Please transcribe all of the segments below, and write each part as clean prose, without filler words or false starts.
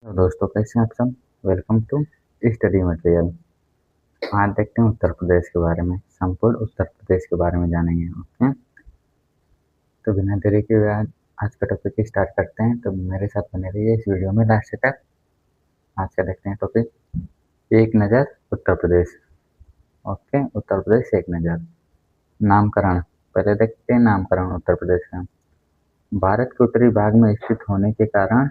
तो दोस्तों कैसे हैं आप सब। Welcome to study material. आज देखते हैं उत्तर प्रदेश के बारे में, संपूर्ण उत्तर प्रदेश के बारे में जानेंगे। ओके, तो बिना देरी के आज का टॉपिक स्टार्ट करते हैं। तो मेरे साथ बने रहिए इस वीडियो में लास्ट तक। आज का देखते हैं टॉपिक, एक नज़र उत्तर प्रदेश। ओके, उत्तर प्रदेश एक नज़र। नामकरण, पहले देखते हैं नामकरण उत्तर प्रदेश का। भारत के उत्तरी भाग में स्थित होने के कारण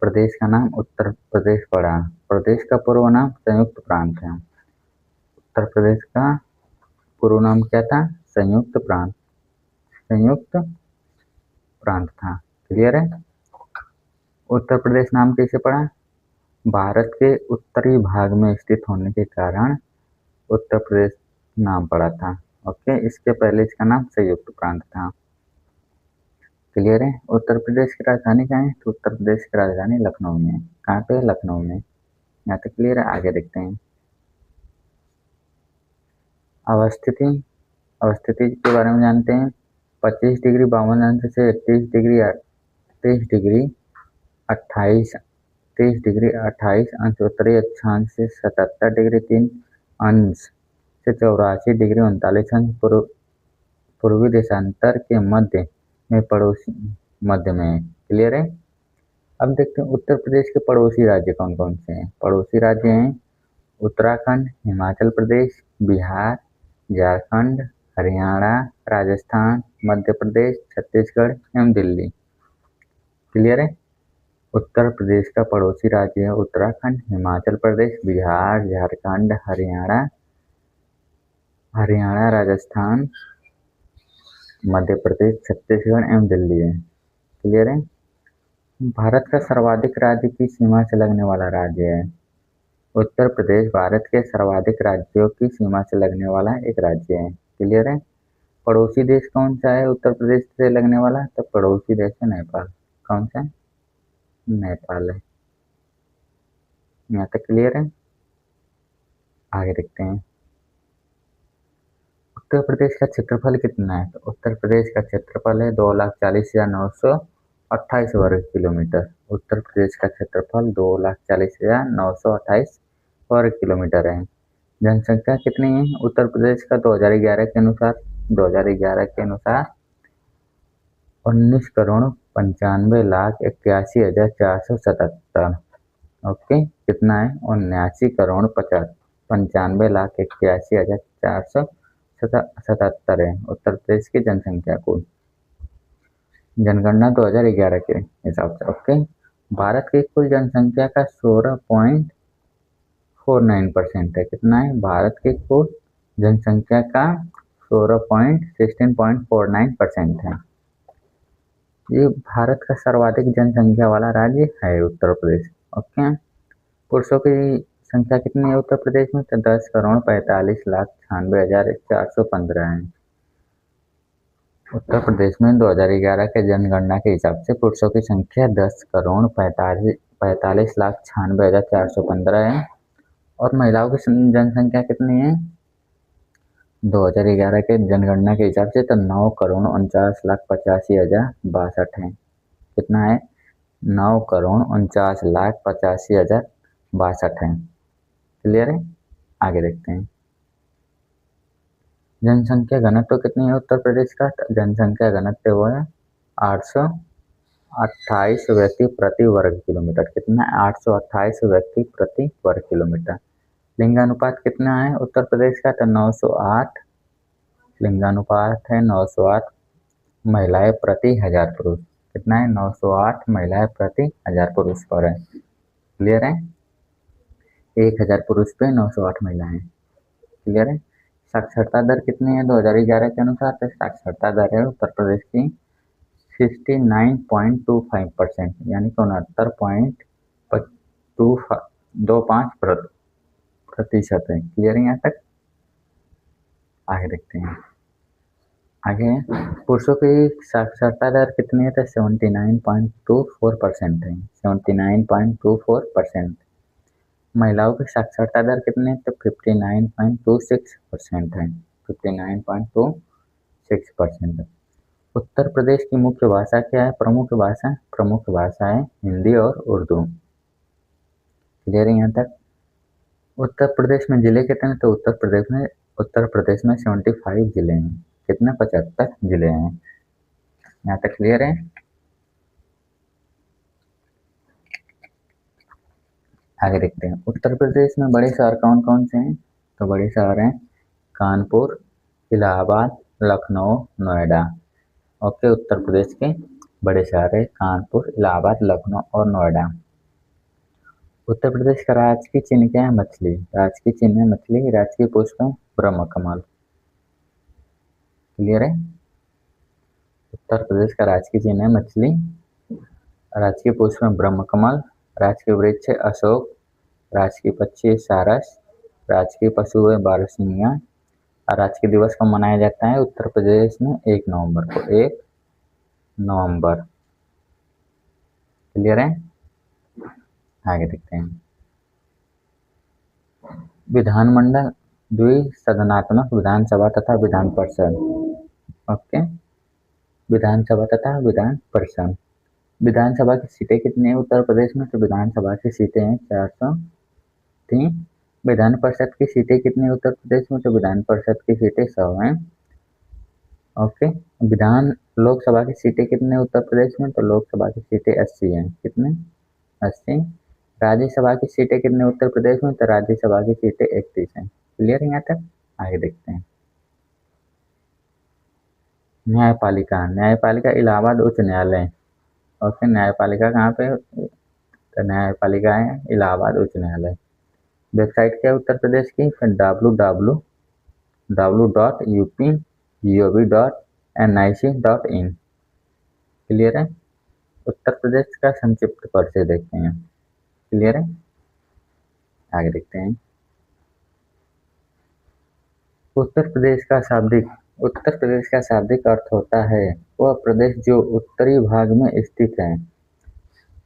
प्रदेश का नाम उत्तर प्रदेश पड़ा। प्रदेश का पूर्व नाम संयुक्त प्रांत है। उत्तर प्रदेश का पूर्व नाम क्या था? संयुक्त प्रांत, संयुक्त प्रांत था। क्लियर है? उत्तर प्रदेश नाम कैसे पड़ा? भारत के उत्तरी भाग में स्थित होने के कारण उत्तर प्रदेश नाम पड़ा था। ओके, इसके पहले इसका नाम संयुक्त प्रांत था। क्लियर है? उत्तर प्रदेश की राजधानी क्या है? तो उत्तर प्रदेश की राजधानी लखनऊ में। कहाँ पे? लखनऊ में। यहाँ तक क्लियर है? आगे देखते हैं। अवस्थिति, अवस्थिति के बारे में जानते हैं। 25 डिग्री 52 अंश से 30 डिग्री 30 डिग्री 28 अंश उत्तरी अक्षांश से 77 डिग्री 3 अंश से 84 डिग्री 39 अंश पूर्वी देशांतर के मध्य में पड़ोसी मध्य में है। क्लियर है? अब देखते हैं उत्तर प्रदेश के पड़ोसी राज्य कौन कौन से हैं। पड़ोसी राज्य हैं उत्तराखंड, हिमाचल प्रदेश, बिहार, झारखंड, हरियाणा, राजस्थान, मध्य प्रदेश, छत्तीसगढ़ एवं दिल्ली। क्लियर है? उत्तर प्रदेश का पड़ोसी राज्य है उत्तराखंड, हिमाचल प्रदेश, बिहार, झारखंड, हरियाणा, राजस्थान, मध्य प्रदेश, छत्तीसगढ़ एवं दिल्ली है। क्लियर है? भारत का सर्वाधिक राज्य की सीमा से लगने वाला राज्य है उत्तर प्रदेश। भारत के सर्वाधिक राज्यों की सीमा से लगने वाला एक राज्य है। क्लियर है? पड़ोसी देश कौन सा है उत्तर प्रदेश से लगने वाला? तो पड़ोसी देश है नेपाल। कौन सा? नेपाल है। यहाँ तक क्लियर है? आगे देखते हैं। उत्तर प्रदेश का क्षेत्रफल कितना है? तो उत्तर प्रदेश का क्षेत्रफल है 2,40,928 वर्ग किलोमीटर। उत्तर प्रदेश का क्षेत्रफल 2,40,928 वर्ग किलोमीटर है। जनसंख्या कितनी है उत्तर प्रदेश का? 2011 के अनुसार 19,95,81,477। ओके, कितना है? 79,95,81,477 है उत्तर प्रदेश की जनसंख्या कुल। जनगणना 2011 के हिसाब से। ओके, भारत की कुल जनसंख्या का 16.49% है। कितना है? भारत की कुल जनसंख्या का 16.49% है। ये भारत का सर्वाधिक जनसंख्या वाला राज्य है उत्तर प्रदेश। ओके, पुरुषों की संख्या कितनी है उत्तर प्रदेश में? तो 10,45,96,415 है। उत्तर प्रदेश में 2011 के जनगणना के हिसाब से पुरुषों की संख्या 10,45,96,415 है और महिलाओं की जनसंख्या कितनी है 2011 के जनगणना के हिसाब से? तो 9,49,85,062 है। कितना है? 9,49,85,062 है। क्लियर है? आगे देखते हैं। जनसंख्या घनत्व कितनी है उत्तर प्रदेश का? जनसंख्या घनत्व वो है 828 व्यक्ति प्रति वर्ग किलोमीटर। कितना है? 828 व्यक्ति प्रति वर्ग किलोमीटर। लिंगानुपात कितना है उत्तर प्रदेश का? तो 908 लिंगानुपात है 908 महिलाएं प्रति 1000 पुरुष। कितना है? 908 महिलाएं प्रति 1000 पुरुष पर है। क्लियर है? 1000 पुरुष पे 908 महिलाएं। क्लियर है? साक्षरता दर कितनी है 2011 के अनुसार? तो साक्षरता दर है उत्तर प्रदेश की 69.25%, यानी कि 69.25% है। क्लियर है यहाँ तक? आगे देखते हैं। आगे पुरुषों की साक्षरता दर कितनी है? तो 79.24% है। 79.24%। महिलाओं की साक्षरता दर कितनी है? तो 59.26% है। 59.26%। उत्तर प्रदेश की मुख्य भाषा क्या है? प्रमुख भाषा है हिंदी और उर्दू। क्लियर है यहाँ तक। उत्तर प्रदेश में जिले कितने हैं? तो उत्तर प्रदेश में 75 जिले हैं। कितने? 75 जिले हैं। यहाँ तक क्लियर है। आगे देखते हैं, उत्तर प्रदेश में बड़े शहर कौन कौन से हैं? तो बड़े शहर हैं कानपुर, इलाहाबाद, लखनऊ, नोएडा। ओके, उत्तर प्रदेश के बड़े शहर है कानपुर, इलाहाबाद, लखनऊ और नोएडा। उत्तर प्रदेश का राजकीय चिन्ह क्या है? मछली। राजकीय चिन्ह है मछली। राजकीय पुष्प है ब्रह्म कमल। क्लियर है। उत्तर प्रदेश का राजकीय चिन्ह है मछली, राजकीय पुष्प है ब्रह्म कमल, राजकीय वृक्ष है अशोक, राजकीय पक्षी है सारस, राजकीय पशु है बारहसिंगा। और राजकीय दिवस कब मनाया जाता है उत्तर प्रदेश में? 1 नवंबर को। 1 नवंबर। क्लियर है। आगे देखते हैं, विधानमंडल द्विसदनात्मक विधानसभा तथा विधान परिषद। ओके, विधानसभा तथा विधान परिषद। विधानसभा की सीटें कितनी है उत्तर प्रदेश में? तो विधानसभा की सीटें हैं 403। विधान परिषद की सीटें कितनी है उत्तर प्रदेश में? तो विधान परिषद की सीटें 100 हैं। ओके, लोकसभा की सीटें कितनी है उत्तर प्रदेश में? तो लोकसभा की सीटें 80 हैं। कितने? 80। राज्यसभा की सीटें कितनी उत्तर प्रदेश में? तो राज्यसभा की सीटें 31 हैं। क्लियर है यहाँ तक। आगे देखते हैं, न्यायपालिका। न्यायपालिका इलाहाबाद उच्च न्यायालय। ओके, न्यायपालिका कहाँ पे? तो न्यायपालिका है इलाहाबाद उच्च न्यायालय। वेबसाइट क्या है उत्तर प्रदेश की? www.upgov.nic.in। क्लियर है। उत्तर प्रदेश का संक्षिप्त परिचय देखते हैं। क्लियर है। आगे देखते हैं, उत्तर प्रदेश का शाब्दिक अर्थ होता है वह प्रदेश जो उत्तरी भाग में स्थित है।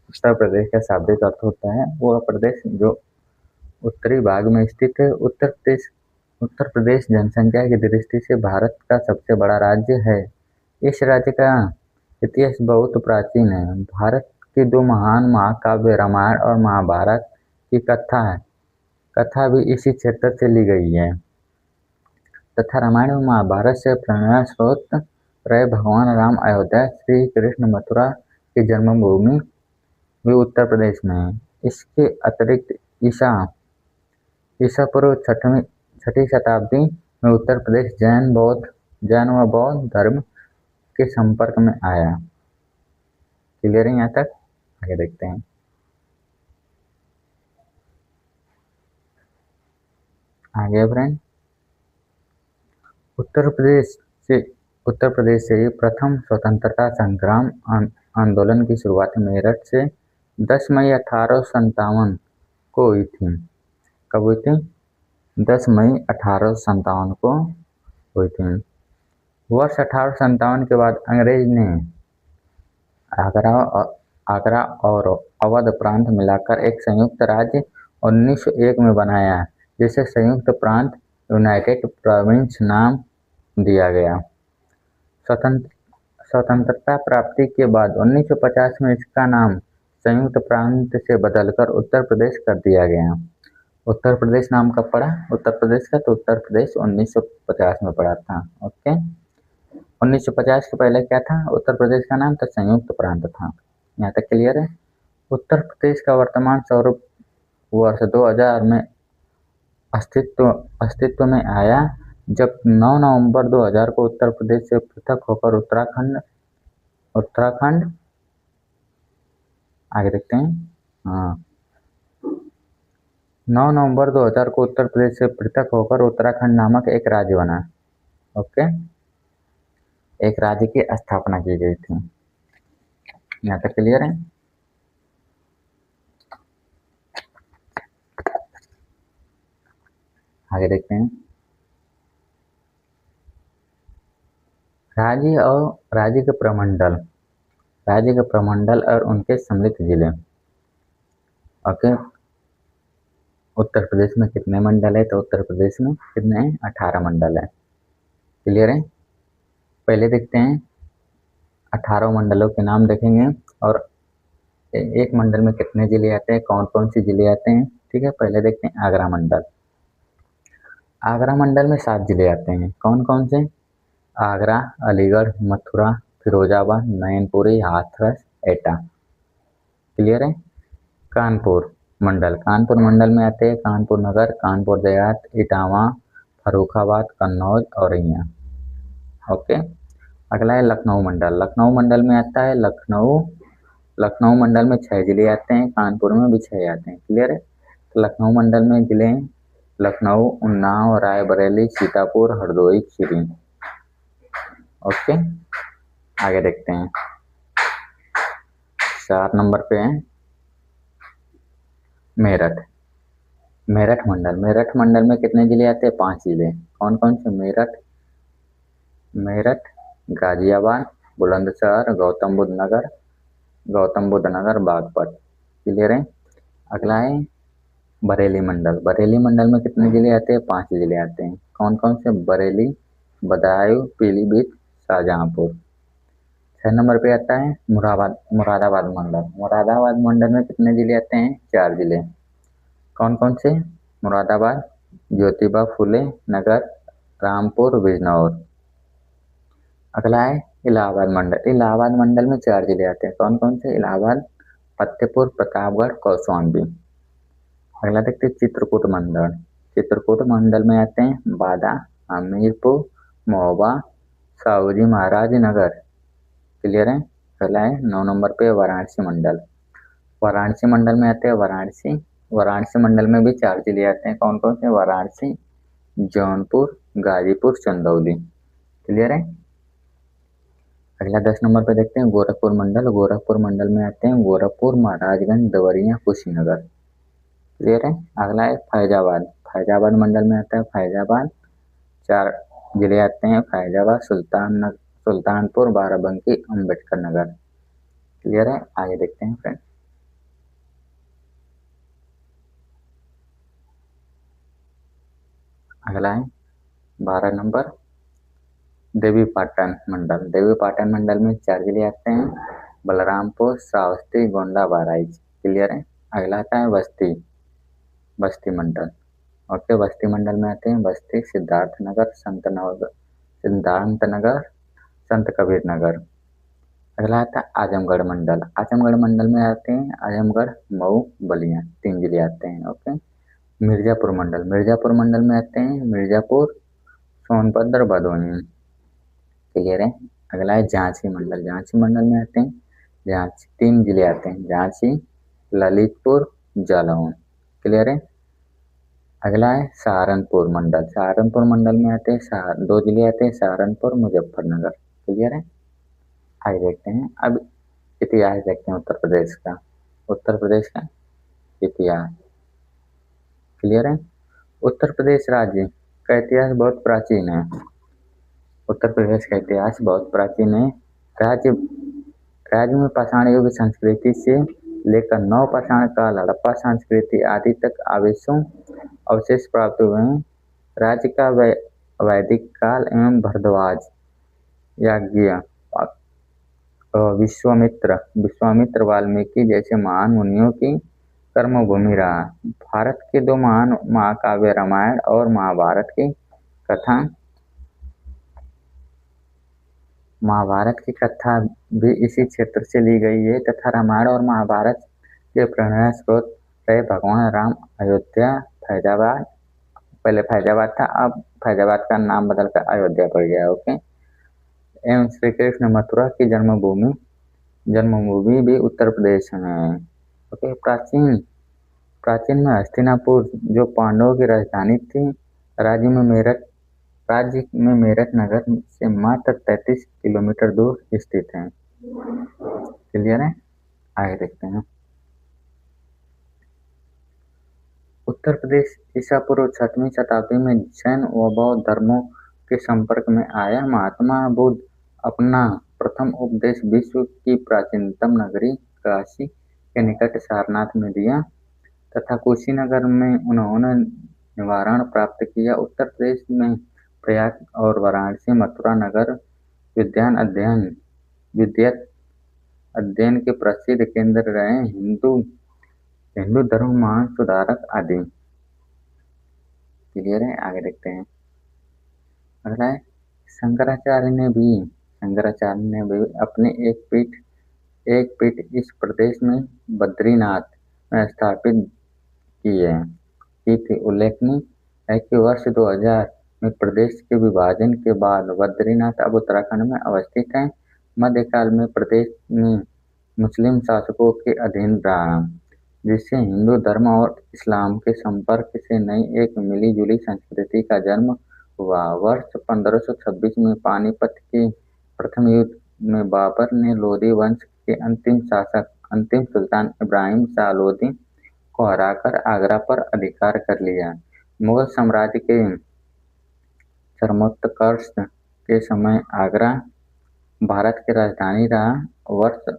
उत्तर प्रदेश का शाब्दिक अर्थ होता है वह प्रदेश जो उत्तरी भाग में स्थित है। उत्तर प्रदेश जनसंख्या की दृष्टि से भारत का सबसे बड़ा राज्य है। इस राज्य का इतिहास बहुत प्राचीन है। भारत के 2 महान महाकाव्य रामायण और महाभारत की कथा भी इसी क्षेत्र से ली गई है तथा रामायण और महाभारत से प्रेरणा स्रोत रहे भगवान राम अयोध्या श्री कृष्ण मथुरा की जन्मभूमि भी उत्तर प्रदेश में है। इसके अतिरिक्त ईसा पूर्व 6वीं शताब्दी में उत्तर प्रदेश जैन व बौद्ध धर्म के संपर्क में आया। क्लियर है यहाँ तक। आगे देखते हैं, आगे फ्रेंड, उत्तर प्रदेश से ही प्रथम स्वतंत्रता संग्राम आंदोलन की शुरुआत मेरठ से 10 मई 1857 को हुई थी। कब हुई थी? 10 मई 1857 को हुई थी। वर्ष 1857 के बाद अंग्रेज ने आगरा और अवध प्रांत मिलाकर एक संयुक्त राज्य 1901 में बनाया, जिसे संयुक्त प्रांत यूनाइटेड प्रोविंस नाम दिया गया। स्वतंत्रता प्राप्ति के बाद 1950 में इसका नाम संयुक्त प्रांत से बदलकर उत्तर प्रदेश कर दिया गया। उत्तर प्रदेश नाम कब पड़ा उत्तर प्रदेश का? तो उत्तर प्रदेश 1950 में पड़ा था। ओके, 1950 के पहले क्या था उत्तर प्रदेश का नाम? तो संयुक्त प्रांत था। यहाँ तक क्लियर है। उत्तर प्रदेश का वर्तमान स्वरूप वर्ष 2000 में अस्तित्व में आया, जब 9 नवंबर 2000 को उत्तर प्रदेश से पृथक होकर उत्तराखंड आगे देखते हैं। हाँ, 9 नवंबर 2000 को उत्तर प्रदेश से पृथक होकर उत्तराखंड नामक एक राज्य बना। ओके, एक राज्य की स्थापना की गई थी। यहाँ तक क्लियर है। आगे देखते हैं, राज्य के प्रमंडल और उनके सम्मिलित जिले। ओके, उत्तर प्रदेश में कितने मंडल है? तो उत्तर प्रदेश में कितने हैं? 18 मंडल है। क्लियर है। पहले देखते हैं 18 मंडलों के नाम देखेंगे और एक मंडल में कितने जिले आते हैं, कौन कौन से जिले आते हैं, ठीक है। पहले देखते हैं आगरा मंडल। आगरा मंडल में 7 जिले आते हैं, कौन कौन से? आगरा, अलीगढ़, मथुरा, फिरोजाबाद, मैनपुरी, हाथरस, एटा। क्लियर है। कानपुर मंडल, कानपुर मंडल में आते हैं कानपुर नगर, कानपुर देहात, इटावा, फर्रुखाबाद, कन्नौज, औरैया। ओके। अगला है लखनऊ मंडल। लखनऊ मंडल में आता है लखनऊ। लखनऊ मंडल में 6 जिले आते हैं, कानपुर में भी 6 आते हैं। क्लियर है। तो लखनऊ मंडल में जिले हैं लखनऊ, उन्नाव, रायबरेली, सीतापुर, हरदोई, खीरी। ओके। आगे देखते हैं। 4 नंबर पे है मेरठ। मेरठ मंडल। मेरठ मंडल में कितने जिले आते हैं? 5 जिले। कौन कौन से? मेरठ, मेरठ, गाजियाबाद, बुलंदशहर, गौतम बुद्ध नगर, गौतम बुद्ध नगर, बागपत। क्लियर है। अगला है बरेली मंडल। बरेली मंडल में कितने जिले आते हैं? 5 जिले आते हैं। कौन कौन से? बरेली, बदायूं, पीलीभीत, शाहजहांपुर। 6 नंबर पे आता है मुरादाबाद मंडल। मुरादाबाद मंडल में कितने जिले आते हैं? 4 जिले। कौन कौन से? मुरादाबाद, ज्योतिबा फुले नगर, रामपुर, बिजनौर। अगला है इलाहाबाद मंडल। इलाहाबाद मंडल में 4 जिले आते हैं। कौन कौन से? इलाहाबाद, फतेहपुर, प्रतापगढ़, कौशाम्बी। अगला देखते हैं चित्रकूट मंडल। चित्रकूट मंडल में आते हैं बादा, हमीरपुर, महोबा, साहूजी महाराज नगर। क्लियर है। अगला है 9 नंबर पे वाराणसी मंडल। वाराणसी मंडल में आते हैं वाराणसी। वाराणसी मंडल में भी 4 जिले आते हैं। कौन कौन से? वाराणसी, जौनपुर, गाजीपुर, चंदौली। क्लियर है। अगला 10 नंबर पे देखते हैं गोरखपुर मंडल। गोरखपुर मंडल में आते हैं गोरखपुर, महाराजगंज, देवरिया, कुशीनगर। क्लियर है। अगला है फैजाबाद। फैजाबाद मंडल में आता है फैजाबाद। 4 जिले आते हैं फैजाबाद, सुल्तानपुर, बाराबंकी, अम्बेडकर नगर। क्लियर है। आगे देखते हैं फ्रेंड। अगला है 12 नंबर देवीपाटन मंडल। देवीपाटन मंडल में 4 जिले आते हैं बलरामपुर, श्रावस्ती, गोंडा, बहराइच। क्लियर है। अगला आता है बस्ती मंडल। ओके। बस्ती मंडल में आते हैं बस्ती, सिद्धार्थ नगर, सिद्धांत नगर, संत कबीर नगर। अगला आता है आजमगढ़ मंडल। आजमगढ़ मंडल में आते हैं आजमगढ़, मऊ, बलिया। 3 जिले आते हैं। ओके। मिर्जापुर मंडल। मिर्जापुर मंडल में आते हैं मिर्जापुर, सोनभद्र, भदोही। क्लियर है। अगला है झांसी मंडल। झांसी मंडल में आते हैं झांसी, 3 जिले आते हैं झांसी, ललितपुर, जालौन। क्लियर है। अगला है सहारनपुर मंडल। सहारनपुर मंडल में आते हैं 2 जिले आते हैं सहारनपुर, मुजफ्फरनगर। क्लियर है। आगे देखते हैं अब इतिहास देखते हैं उत्तर प्रदेश का। उत्तर प्रदेश का इतिहास। क्लियर है। उत्तर प्रदेश राज्य का इतिहास बहुत प्राचीन है। उत्तर प्रदेश का इतिहास बहुत प्राचीन है। राज्य राज्य में पाषाण युग संस्कृति से लेकर नव पाषाण काल, हड़प्पा संस्कृति आदि तक अवशेष प्राप्त हुए हैं। राज्य का वैदिक काल एवं भारद्वाज, याज्ञिक, विश्वामित्र, वाल्मीकि जैसे महान मुनियों की कर्मभूमि रहा। भारत के 2 महान महाकाव्य रामायण और महाभारत की कथा भी इसी क्षेत्र से ली गई है तथा रामायण और महाभारत के प्रेरणा स्रोत रहे भगवान राम अयोध्या, फैजाबाद, पहले फैजाबाद था, अब फैजाबाद का नाम बदलकर अयोध्या पड़ गया। ओके। एवं श्री कृष्ण मथुरा की जन्मभूमि भी उत्तर प्रदेश में। ओके। प्राचीन में हस्तिनापुर जो पांडवों की राजधानी थी, राज्य में मेरठ नगर से मात्र 33 किलोमीटर दूर स्थित है। क्लियर है। आगे देखते हैं। उत्तर प्रदेश ईसा पूर्व 6वीं शताब्दी में जैन व बौद्ध धर्मों के संपर्क में आया। महात्मा बुद्ध अपना प्रथम उपदेश विश्व की प्राचीनतम नगरी काशी के निकट सारनाथ में दिया तथा कुशीनगर में उन्होंने निवारण प्राप्त किया। उत्तर प्रदेश में प्रयाग और वाराणसी, मथुरा नगर विद्यत अध्ययन के प्रसिद्ध केंद्र रहे हिंदू धर्म महान सुधारक आदि। क्लियर है, आगे देखते हैं। अगला है शंकराचार्य ने भी अपने एक पीठ इस प्रदेश में बद्रीनाथ में स्थापित की थी। उल्लेखनीय है कि वर्ष 2000 में प्रदेश के विभाजन के बाद बद्रीनाथ अब उत्तराखंड में अवस्थित है। मध्यकाल में प्रदेश में मुस्लिम शासकों के अधीन रहा, जिससे हिंदू धर्म और इस्लाम के संपर्क से नई एक मिली-जुली संस्कृति का जन्म हुआ। वर्ष 1526 में पानीपत के प्रथम युद्ध में बाबर ने लोधी वंश के अंतिम सुल्तान इब्राहिम शाह लोधी को हराकर आगरा पर अधिकार कर लिया। मुगल साम्राज्य के चरमोत्कर्ष के समय आगरा भारत की राजधानी रहा। वर्ष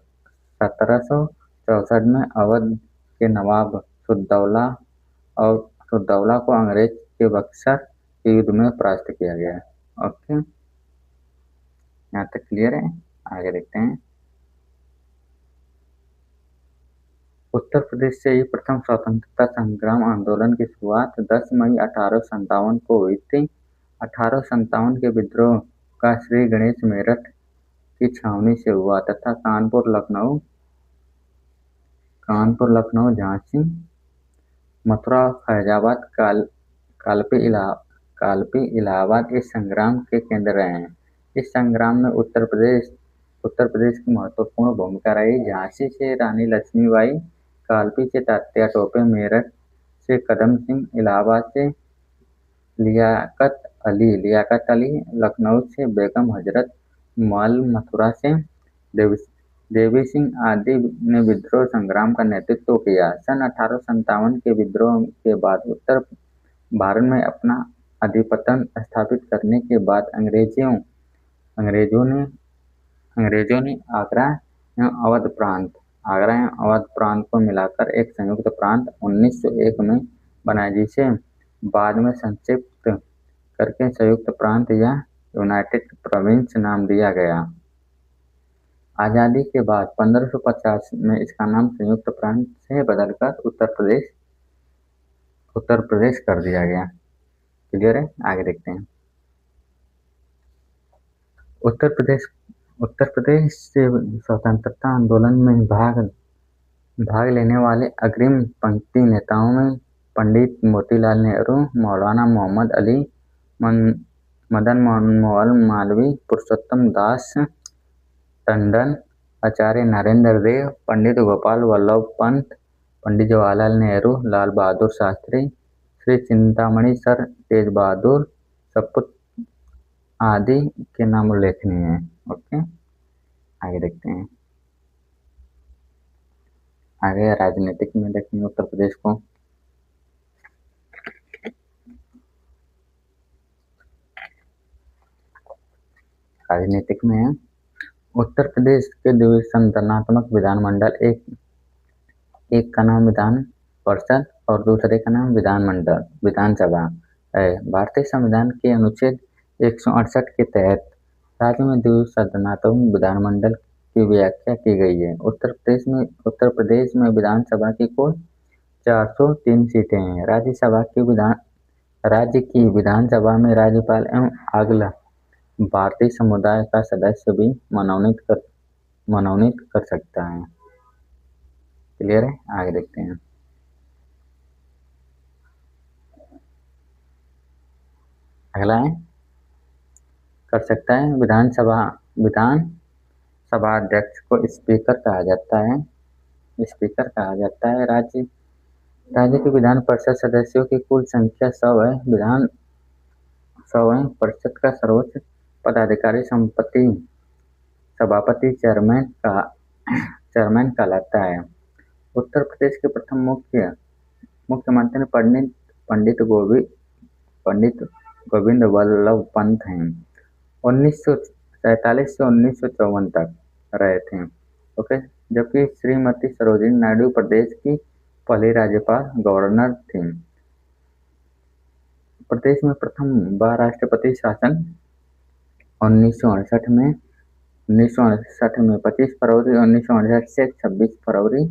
1764 में अवध के नवाब सुद्दौला को अंग्रेज के बक्सर के युद्ध में परास्त किया गया। ओके, यहाँ तक क्लियर है, आगे देखते हैं। उत्तर प्रदेश से ही प्रथम स्वतंत्रता संग्राम आंदोलन की शुरुआत 10 मई 1857 को हुई थी। 1857 के विद्रोह का श्री गणेश मेरठ की छावनी से हुआ तथा कानपुर, लखनऊ, झांसी, मथुरा, फैजाबाद, कालपी, इलाहाबाद इस संग्राम के केंद्र रहे हैं। इस संग्राम में उत्तर प्रदेश की महत्वपूर्ण भूमिका रही। झांसी से रानी लक्ष्मीबाई, कालपी से तात्या टोपे, मेरठ से कदम सिंह, इलाहाबाद से लियाकत अली, लखनऊ से बेगम हजरत महल, मथुरा से देवी सिंह आदि ने विद्रोह संग्राम का नेतृत्व किया। सन 1857 के विद्रोह के बाद उत्तर भारत में अपना अधिपत्य स्थापित करने के बाद अंग्रेजों ने आगरा एवं अवध प्रांत को मिलाकर एक संयुक्त प्रांत 1901 में बनाया, जिसे बाद में संक्षिप्त करके संयुक्त प्रांत या यूनाइटेड प्रोविंस नाम दिया गया। आजादी के बाद 1550 में इसका नाम संयुक्त प्रांत से बदलकर उत्तर प्रदेश कर दिया गया। क्लियर है, आगे देखते हैं। उत्तर प्रदेश से स्वतंत्रता आंदोलन में भाग लेने वाले अग्रिम पंक्ति नेताओं में पंडित मोतीलाल नेहरू, मौलाना मोहम्मद अली, मदन मोहन मालवीय, पुरुषोत्तम दास टंडन, आचार्य नरेंद्र देव, पंडित गोपाल वल्लभ पंत, पंडित जवाहरलाल नेहरू, लाल बहादुर शास्त्री, श्री चिंतामणि सर तेज बहादुर सपुत आदि के नाम उल्लेखनीय हैं। ओके, आगे देखते हैं। आगे राजनीतिक में देखेंगे उत्तर प्रदेश को। राजनीतिक में है उत्तर प्रदेश के द्विसंरचनात्मक विधानमंडल, एक का नाम विधान परिषद और दूसरे का नाम विधानसभा है। भारतीय संविधान के अनुच्छेद 168 के तहत राज्य में द्विसंरचनात्मक विधानमंडल की व्याख्या की गई है। उत्तर प्रदेश में विधानसभा की कुल 403 सीटें हैं। राज्य की विधानसभा में राज्यपाल एवं अगला भारतीय समुदाय का सदस्य भी मनोनीत कर सकता है। क्लियर है, आगे देखते हैं। अगला है कर सकता है विधान सभा अध्यक्ष को स्पीकर कहा जाता है। राज्य के विधान परिषद सदस्यों की कुल संख्या 100 है। विधान परिषद का सर्वोच्च पदाधिकारी सभापति चेयरमैन कहलाता है। उत्तर प्रदेश के प्रथम मुख्यमंत्री पंडित गोविंद वल्लभ पंत हैं। 1947 से 1954 तक रहे थे। ओके, जबकि श्रीमती सरोजिनी नायडू प्रदेश की पहली राज्यपाल गवर्नर थी। प्रदेश में प्रथम बार राष्ट्रपति शासन 1968 में 1969 में 25 फरवरी 1968 से 26 फरवरी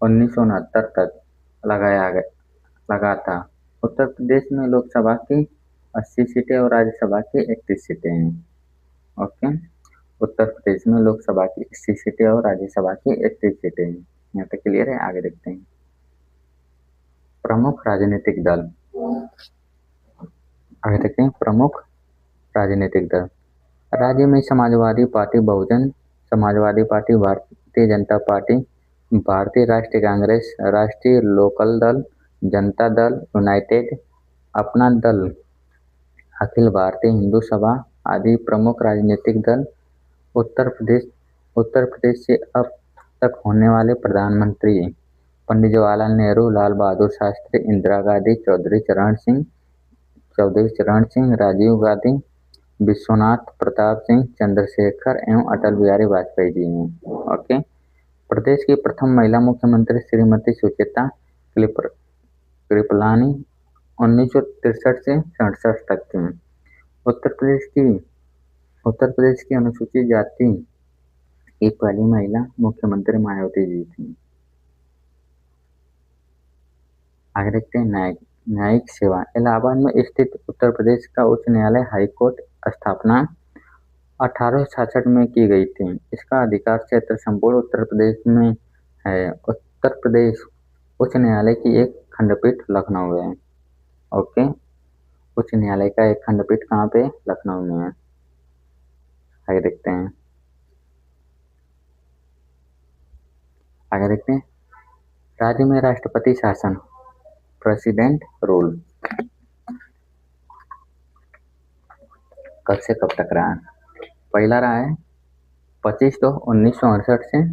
1969 तक लगा था। उत्तर प्रदेश में लोकसभा की 80 सीटें और राज्यसभा की 31 सीटें हैं। ओके, उत्तर प्रदेश में लोकसभा की 80 सीटें और राज्यसभा की 31 सीटें हैं। यहाँ तक क्लियर है। आगे देखते हैं। प्रमुख राजनीतिक दल, आगे देखते हैं। प्रमुख राजनीतिक दल राज्य में Samajwadi party, Bahujan Samajwadi party, Bharatiya Janata party, भारतीय राष्ट्रीय कांग्रेस, राष्ट्रीय लोकल दल, जनता दल, यूनाइटेड, अपना दल, अखिल भारतीय हिंदू सभा आदि प्रमुख राजनीतिक दल। उत्तर प्रदेश से अब तक होने वाले प्रधानमंत्री पंडित जवाहरलाल नेहरू, लाल बहादुर शास्त्री, इंदिरा गांधी, चौधरी चरण सिंह, राजीव गांधी, विश्वनाथ प्रताप सिंह, चंद्रशेखर एवं अटल बिहारी वाजपेयी जी हैं। ओके, प्रदेश की प्रथम महिला मुख्यमंत्री श्रीमती सुचित्रा कृपलानी 1963 से 67 तक थी। उत्तर प्रदेश की अनुसूचित जाति की पहली महिला मुख्यमंत्री मायावती जी थी। आगे देखते हैं। न्यायिक सेवा, इलाहाबाद में स्थित उत्तर प्रदेश का उच्च न्यायालय हाईकोर्ट स्थापना 1866 में की गई थी। इसका अधिकार क्षेत्र संपूर्ण उत्तर प्रदेश में है। उत्तर प्रदेश उच्च न्यायालय की एक खंडपीठ लखनऊ है। ओके, उच्च न्यायालय का एक खंडपीठ कहाँ पे? लखनऊ में है। आगे देखते हैं। राज्य में राष्ट्रपति शासन, प्रेसिडेंट रूल कब से कब तक रहा है? पहला रहा है 25/2/1968 से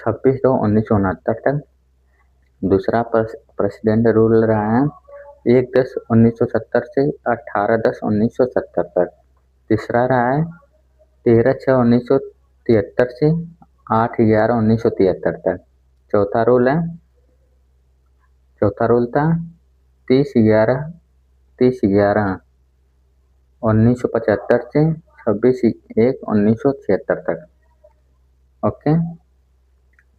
26/2/1969 तक। दूसरा प्रेसिडेंट रूल रहा है 1/10/1970 से 18/10/1970 तक। तीसरा रहा है 13/6/1973 से 8/11/1973 तक। चौथा रूल था 30/11/1975 से 26/1/1976 तक। ओके,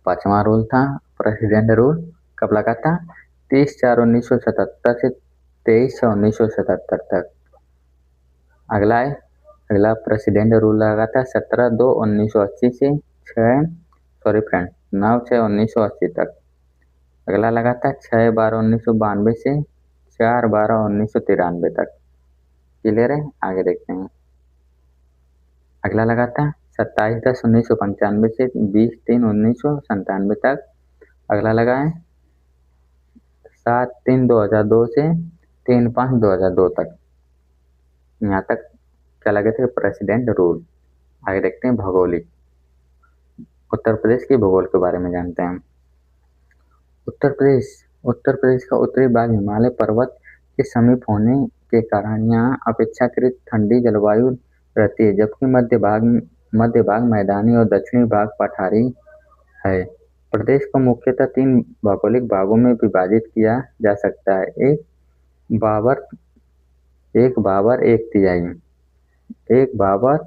पांचवा रूल था प्रेसिडेंट रूल, कब लगा था? 30/4/1977 से 23/6/1977 तक। अगला प्रेसिडेंट रूल लगा था 17/2/1980 से 9/6/1980 तक। अगला लगा था 6/12/1992 से 4/12/1993 तक। क्लियर है? आगे देखते हैं। अगला लगा था 27/10/1995 से 20/3/1997 तक। अगला लगा है 7/3/2002 से 3/5/2002 तक। यहाँ तक क्या लगे थे? President rule. आगे देखते हैं भौगोलिक। उत्तर प्रदेश के भूगोल के बारे में जानते हैं। उत्तर प्रदेश का उत्तरी भाग हिमालय पर्वत के समीप होने के कारण यहाँ अपेक्षाकृत ठंडी जलवायु रहती है, जबकि मध्य भाग मैदानी और दक्षिणी भाग पठारी है। प्रदेश को मुख्यतः 3 भौगोलिक भागों में विभाजित किया जा सकता है। एक भाबर एक तिहाई, एक भाबर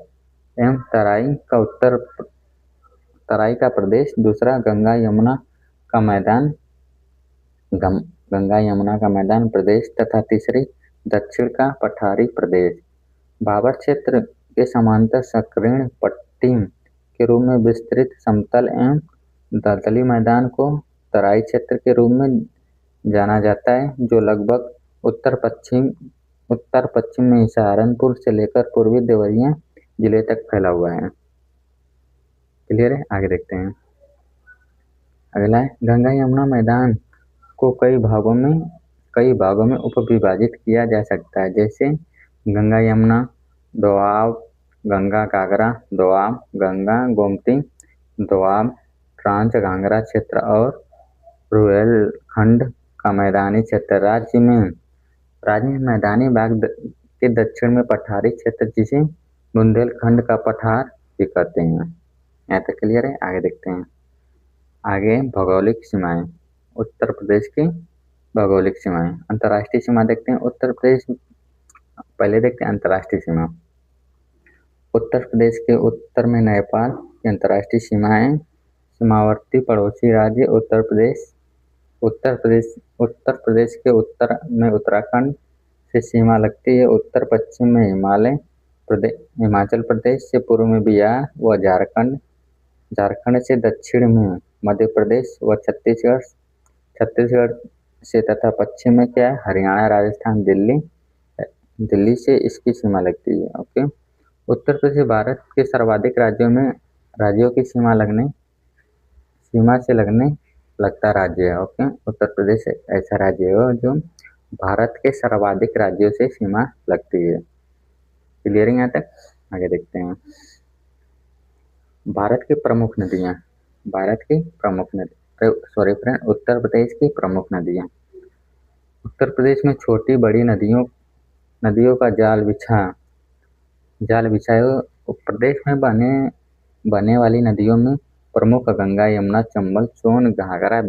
एवं तराई का प्रदेश, दूसरा गंगा यमुना का मैदान प्रदेश तथा तीसरी दक्षिण का पठारी प्रदेश। भाबर क्षेत्र के समांतर संकीर्ण पट्टी के रूप में विस्तृत समतल एवं दलदली मैदान को तराई क्षेत्र के रूप में जाना जाता है, जो लगभग उत्तर पश्चिम में सहारनपुर से लेकर पूर्वी देवरिया जिले तक फैला हुआ है। क्लियर है? आगे देखते हैं। अगला है गंगा यमुना मैदान को कई भागों में उपविभाजित किया जा सकता है, जैसे गंगा यमुना, दोआब, गंगा घाघरा, दोआब, गंगा गोमती, दोआब, ट्रांस घाघरा क्षेत्र और रुहेलखंड का मैदानी क्षेत्र। राज्य में मैदानी भाग के दक्षिण में पठारी क्षेत्र, जिसे बुंदेलखंड का पठार भी कहते हैं। यहाँ तक क्लियर है? आगे देखते हैं। आगे भौगोलिक सीमाएं। उत्तर प्रदेश की भौगोलिक सीमाएं। अंतर्राष्ट्रीय सीमा देखते हैं। उत्तर प्रदेश पहले देखते हैं अंतर्राष्ट्रीय सीमा। उत्तर प्रदेश के उत्तर में नेपाल की अंतर्राष्ट्रीय सीमा है। सीमावर्ती पड़ोसी राज्य उत्तर प्रदेश के उत्तर में उत्तराखंड से सीमा लगती है। उत्तर पश्चिम में हिमाचल प्रदेश से, पूर्व में बिहार व झारखंड से, दक्षिण में मध्य प्रदेश व छत्तीसगढ़ से, तथा पश्चिम में क्या है, हरियाणा, राजस्थान, दिल्ली से इसकी सीमा लगती है। ओके, उत्तर प्रदेश भारत के सर्वाधिक राज्यों की सीमा से लगने लगता राज्य है। ओके, उत्तर प्रदेश ऐसा राज्य है जो भारत के सर्वाधिक राज्यों से सीमा लगती है। क्लियरिंग यहाँ तक? आगे देखते हैं। भारत की प्रमुख नदियाँ। उत्तर प्रदेश की प्रमुख नदियाँ। उत्तर प्रदेश में छोटी बड़ी नदियों का जाल बिछाए हुए। प्रदेश में बहने वाली नदियों में प्रमुख गंगा, यमुना, चंबल, सोन, घाघरा,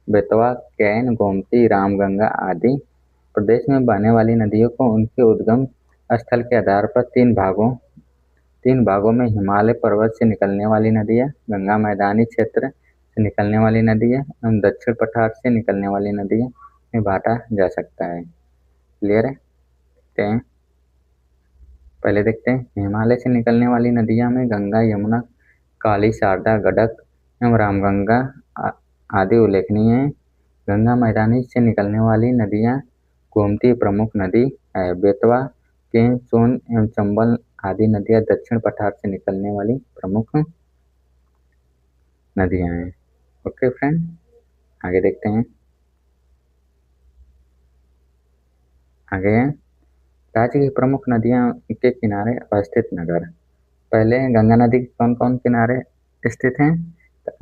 बेतवा, कैन, गोमती, रामगंगा आदि। प्रदेश में बहने वाली नदियों को उनके उद्गम स्थल के आधार पर तीन भागों में हिमालय पर्वत से निकलने वाली नदियाँ, गंगा मैदानी क्षेत्र से निकलने वाली नदियाँ एवं दक्षिण पठार से निकलने वाली नदियाँ में बांटा जा सकता है। क्लियर है? पहले देखते हैं। हिमालय से निकलने वाली नदियाँ में गंगा, यमुना, काली, शारदा, गंडक एवं रामगंगा आदि उल्लेखनीय है। गंगा मैदानी से निकलने वाली नदियाँ गोमती प्रमुख नदी है। बेतवा, केन, सोन एवं चंबल आदि नदियाँ दक्षिण पठार से निकलने वाली प्रमुख नदियाँ हैं। ओके फ्रेंड, आगे देखते हैं। आगे राज्य की प्रमुख नदियाँ के किनारे अवस्थित नगर। पहले गंगा नदी के कौन कौन किनारे स्थित हैं? तो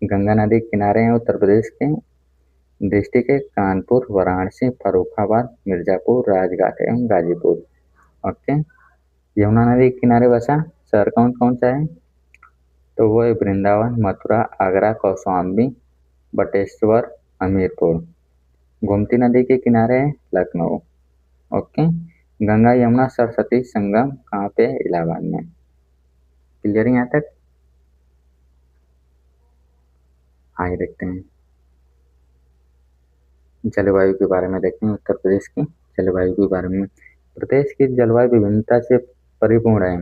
गंगा नदी के किनारे हैं उत्तर प्रदेश के डिस्ट्रिक्ट के कानपुर, वाराणसी, फर्रुखाबाद, मिर्जापुर, राजघाट एवं गाजीपुर। ओके, यमुना नदी के किनारे बसा शहर कौन कौन सा है? तो वो है वृंदावन, मथुरा, आगरा, कौशाम्बी, बटेश्वर, हमीरपुर। गोमती नदी के किनारे है लखनऊ। ओके, गंगा यमुना सरस्वती संगम कहाँ पे? इलाहाबाद में। क्लियर यहाँ तक? आगे देखते हैं। जलवायु के बारे में देखते हैं। उत्तर प्रदेश की जलवायु के बारे में। प्रदेश की जलवायु विभिन्नता से परिपूर्ण है।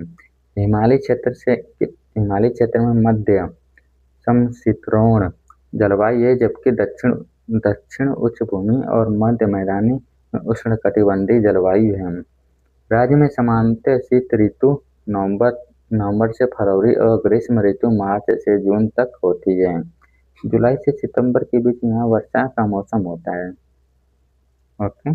हिमालय क्षेत्र में मध्य समशीतोष्ण जलवायु है, जबकि दक्षिण उच्च भूमि और मध्य मैदानी उष्णकटिबंधीय जलवायु है। राज्य में सामान्यतः शीत ऋतु नवंबर से फरवरी और ग्रीष्म ऋतु मार्च से जून तक होती है। जुलाई से सितंबर के बीच यहाँ वर्षा का मौसम होता है। ओके,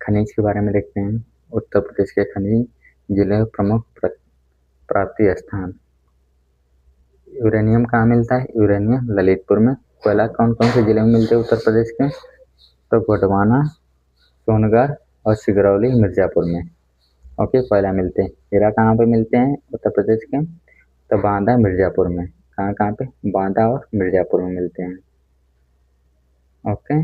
खनिज के बारे में देखते हैं। उत्तर प्रदेश के खनिज जिले प्रमुख प्राप्ति स्थान। यूरेनियम कहाँ मिलता है? यूरेनियम ललितपुर में। कोयला कौन कौन से जिले में मिलते हैं उत्तर प्रदेश के? तो गोंडवाना, सोनगढ़ और सिगरौली, मिर्जापुर में। ओके, कोयला मिलते हैं। हीरा कहाँ पे मिलते हैं उत्तर प्रदेश के? तो बांदा, मिर्जापुर में। कहाँ पे? बांदा और मिर्जापुर में मिलते हैं। ओके,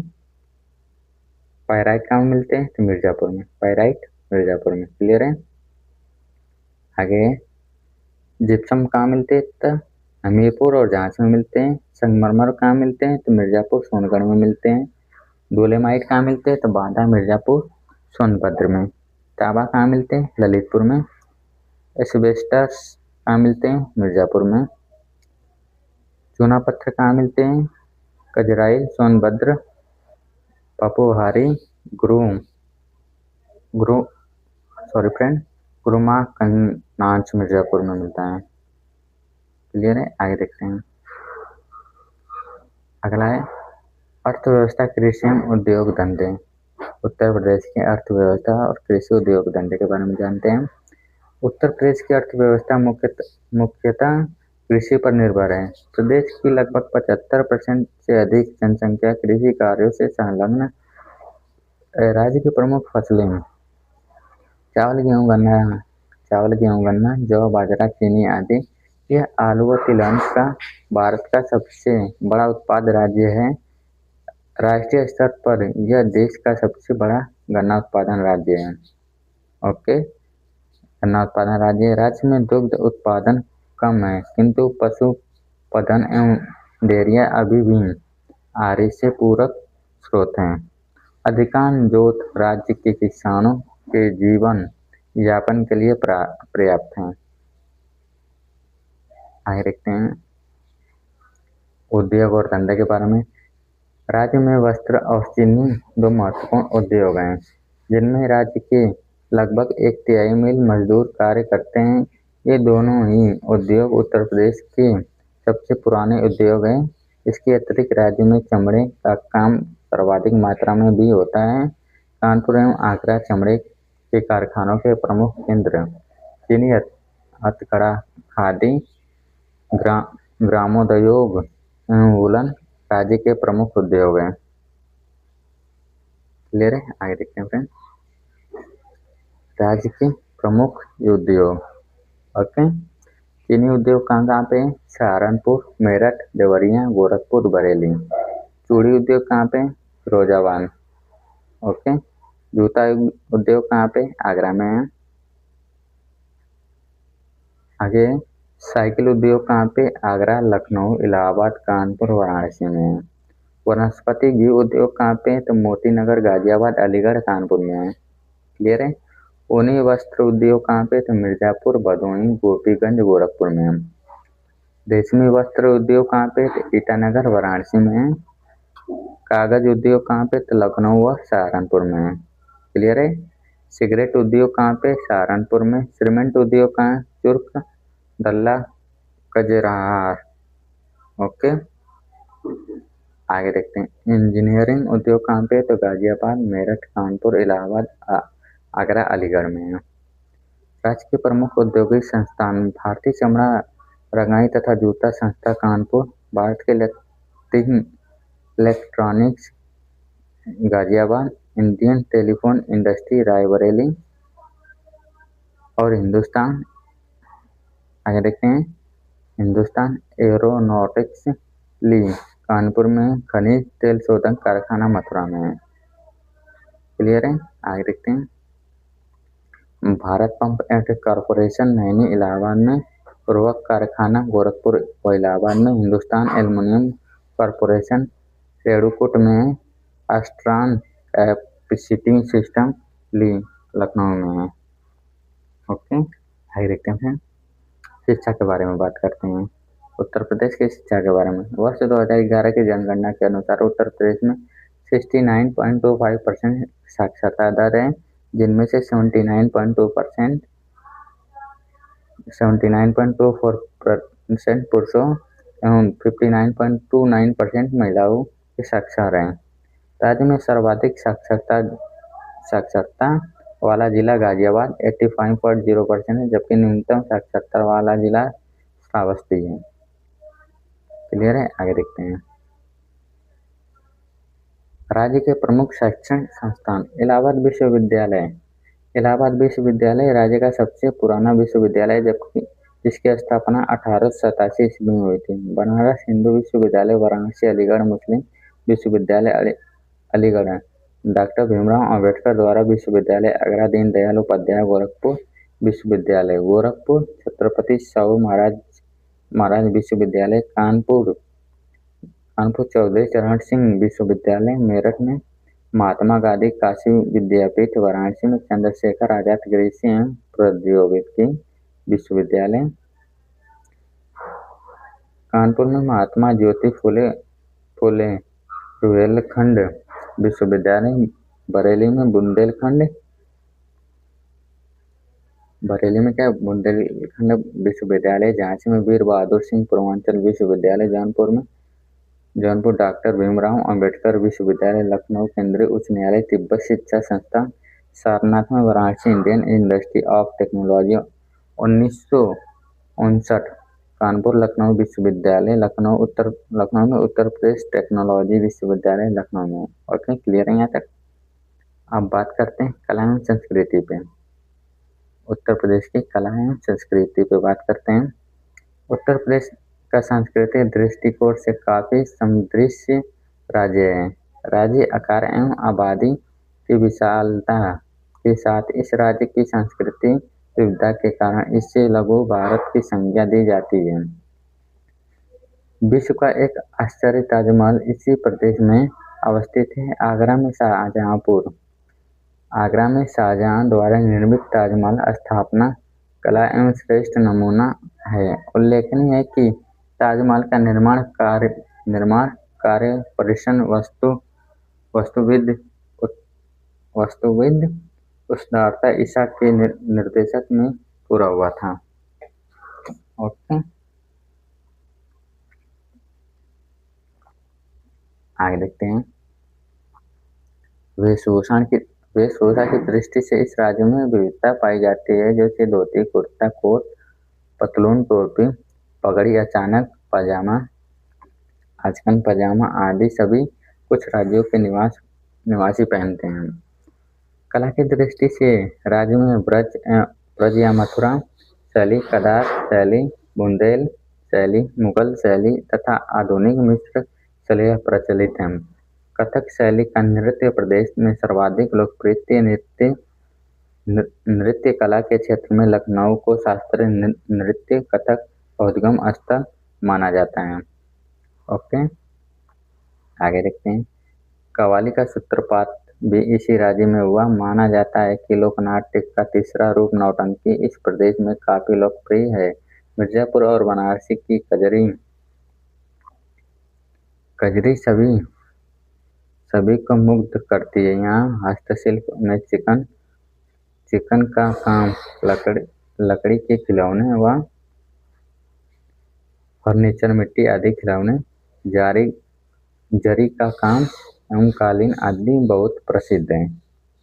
पायराइट कहाँ मिलते हैं? तो मिर्जापुर में। पायराइट मिर्जापुर में। क्लियर है? आगे जिप्सम कहाँ मिलते हैं? तो हमीरपुर और झांसी में मिलते हैं। संगमरमर कहाँ मिलते हैं? तो मिर्जापुर, सोनगढ़ में मिलते हैं। डोलेमाइट कहाँ मिलते हैं? तो बांदा, मिर्जापुर, सोनभद्र में। तांबा कहाँ मिलते हैं? ललितपुर में। एस्बेस्टस कहाँ मिलते हैं? मिर्जापुर में। चूना पत्थर कहाँ मिलते हैं? कजराइल, सोनभद्र, पपोहारी, गुरुमा कन्नाच मिर्जापुर में मिलता है। क्लियर है? आगे देखते हैं। अगला है अर्थव्यवस्था, कृषि एवं उद्योग धंधे। उत्तर प्रदेश की अर्थव्यवस्था और कृषि उद्योग धंधे के बारे में जानते हैं। उत्तर प्रदेश की अर्थव्यवस्था मुख्यतः कृषि पर निर्भर है। प्रदेश की लगभग 75% से अधिक जनसंख्या कृषि कार्यों से संलग्न। राज्य की प्रमुख फसलें चावल, गेहूं, गन्ना, जौ, बाजरा, चीनी आदि। यह आलू व तिलहन का भारत का सबसे बड़ा उत्पाद राज्य है। राष्ट्रीय स्तर पर यह देश का सबसे बड़ा गन्ना उत्पादन राज्य है। ओके। गन्ना उत्पादन राज्य है। राज्य में दुग्ध उत्पादन कम है किंतु पशुपालन एवं डेयरियां अभी भी आय से पूरक स्रोत हैं। अधिकांश जोत राज्य के किसानों के जीवन यापन के लिए पर्याप्त हैं। आगे देखते हैं उद्योग और धंधे के बारे में। राज्य में वस्त्र और चीनी दो महत्वपूर्ण उद्योग हैं, जिनमें राज्य के लगभग 1/3 मिल मजदूर कार्य करते हैं। ये दोनों ही उद्योग उत्तर प्रदेश के सबसे पुराने उद्योग हैं। इसके अतिरिक्त राज्य में चमड़े का काम सर्वाधिक मात्रा में भी होता है। कानपुर एवं आगरा चमड़े के कारखानों के प्रमुख केंद्र चीनी हथकरघा, खादी, ग्रामोद्योग एवं वूलन राज्य के प्रमुख उद्योग हैं। क्लियर है? आगे देखते हैं फ्रेंड राज्य के प्रमुख उद्योग। ओके, चीनी उद्योग कहाँ पे? सहारनपुर, मेरठ, देवरिया, गोरखपुर, बरेली। चूड़ी उद्योग कहाँ पे? फिरोजाबाद। ओके, जूता उद्योग कहाँ पे? आगरा में है। आगे साइकिल उद्योग कहाँ पे? आगरा, लखनऊ, इलाहाबाद, कानपुर, वाराणसी में है। वनस्पति घी उद्योग कहाँ पे? तो मोती नगर, गाजियाबाद, अलीगढ़, कानपुर में है। क्लियर है? ऊनी वस्त्र उद्योग कहाँ पे? तो मिर्जापुर, भदोही, गोपीगंज, गोरखपुर में है। रेशमी वस्त्र उद्योग कहाँ पे? तो ईटानगर, वाराणसी में है। कागज उद्योग कहाँ पे? तो लखनऊ व सहारनपुर में है। क्लियर है? सिगरेट उद्योग कहाँ पे? सहारनपुर में। सीमेंट उद्योग कहाँ? चुर्क, डल्ला, कजराहार। ओके, आगे देखते हैं इंजीनियरिंग उद्योग कहाँ पे? तो गाजियाबाद, मेरठ, कानपुर, इलाहाबाद, आगरा, अलीगढ़ में है। राज्य के प्रमुख औद्योगिक संस्थान भारतीय चमड़ा, रंगाई तथा जूता संस्था कानपुर, भारत के electronics Ghaziabad, Indian telephone industry Raebareli और हिंदुस्तान, आगे देखते हैं हिंदुस्तान एरोनॉटिक्स ली कानपुर में, खनिज तेल शोधन कारखाना मथुरा में है। क्लियर है? आगे देखते हैं Bharat pump and corporation Naini Allahabad में, पूर्वक कारखाना गोरखपुर व इलाहाबाद में, हिंदुस्तान एल्युमिनियम कॉरपोरेशन रेणुकूट में, अस्ट्रान कैपेसिटी सिस्टम ली लखनऊ में है। ओके, आगे देखते हैं शिक्षा के बारे में बात करते हैं। उत्तर प्रदेश की शिक्षा के बारे में वर्ष 2011 की जनगणना के अनुसार उत्तर प्रदेश में 69.25% साक्षरता दर है, जिनमें से 79.24% पुरुषों एवं 59.29% महिलाओं के साक्षर हैं। राज्य में सर्वाधिक साक्षरता वाला जिला गाजियाबाद 85.0% है, जबकि न्यूनतम साक्षरता वाला जिला श्रावस्ती है। क्लियर है? आगे देखते हैं राज्य के प्रमुख शैक्षणिक संस्थान। इलाहाबाद विश्वविद्यालय। इलाहाबाद विश्वविद्यालय राज्य का सबसे पुराना विश्वविद्यालय, जबकि जिसकी स्थापना 1887 ईस्वी में हुई थी। बनारस हिंदू विश्वविद्यालय, वाराणसी, अलीगढ़ मुस्लिम विश्वविद्यालय अलीगढ़ है। डॉक्टर भीमराव अंबेडकर द्वारा विश्वविद्यालय आगरा, दीनदयाल उपाध्याय गोरखपुर विश्वविद्यालय गोरखपुर, छत्रपति साहू महाराज विश्वविद्यालय कानपुर, चौधरी चरण सिंह विश्वविद्यालय मेरठ में, महात्मा गांधी काशी विद्यापीठ वाराणसी में, चंद्रशेखर आजाद कृषि एवं प्रौद्योगिकी विश्वविद्यालय कानपुर में, महात्मा ज्योति फुले रुहेलखंड विश्वविद्यालय बरेली में, बुंदेलखंड विश्वविद्यालय झांसी में, वीर बहादुर सिंह पूर्वांचल विश्वविद्यालय जौनपुर डॉक्टर भीमराव अंबेडकर विश्वविद्यालय लखनऊ, केंद्रीय उच्च न्यायालय, तिब्बत शिक्षा संस्थान सारनाथ में, Varanasi Indian institute of technology 1959, Kanpur Lucknow विश्वविद्यालय लखनऊ में, उत्तर प्रदेश टेक्नोलॉजी विश्वविद्यालय लखनऊ में। ओके, क्लियर है यहाँ तक? अब बात करते हैं कला एवं संस्कृति पे। उत्तर प्रदेश की कला एवं संस्कृति पे बात करते हैं। उत्तर प्रदेश का सांस्कृतिक दृष्टिकोण से काफी समृद्ध राज्य है। राज्य आकार एवं आबादी की विशालता के साथ इस राज्य की संस्कृति विविधता के कारण इसे लघु भारत की संज्ञा दी जाती है। विश्व का एक आश्चर्य ताजमहल इसी प्रदेश में अवस्थित है। आगरा में शाहजहां द्वारा निर्मित ताजमहल स्थापना कला एवं श्रेष्ठ नमूना है। उल्लेखनीय है कि ताजमहल का निर्माण कार्य प्रसन्न वास्तुविद उस्ताद ईसा के निर्देशक में पूरा हुआ था। ओके, आगे देखते हैं। वेशभूषा की दृष्टि से इस राज्य में विविधता पाई जाती है, जैसे धोती, कुर्ता, कोट, पतलून, टोपी, पगड़ी, अचानक पजामा, आजकल पजामा आदि सभी कुछ राज्यों के निवासी पहनते हैं। कला की दृष्टि से राज्य में ब्रज या मथुरा शैली, कदार शैली, बुंदेल शैली, मुगल शैली तथा आधुनिक मिश्र शैली प्रचलित है। कथक शैली का नृत्य प्रदेश में सर्वाधिक लोकप्रिय नृत्य कला के क्षेत्र में लखनऊ को शास्त्रीय नृत्य कथक का उद्गम स्थल माना जाता है। ओके, आगे देखते हैं। कव्वाली का सूत्रपात भी इसी राज्य में हुआ। माना जाता है कि लोकनाट्य का तीसरा रूप नौटंकी इस प्रदेश में काफी लोकप्रिय है। मिर्जापुर और बनारसी की कजरी सभी को मुग्ध करती है। यहाँ हस्तशिल्प में चिकन का काम, लकड़ी के खिलौने व फर्नीचर, मिट्टी आदि खिलौने, जरी का काम एवं कालीन आदि बहुत प्रसिद्ध है।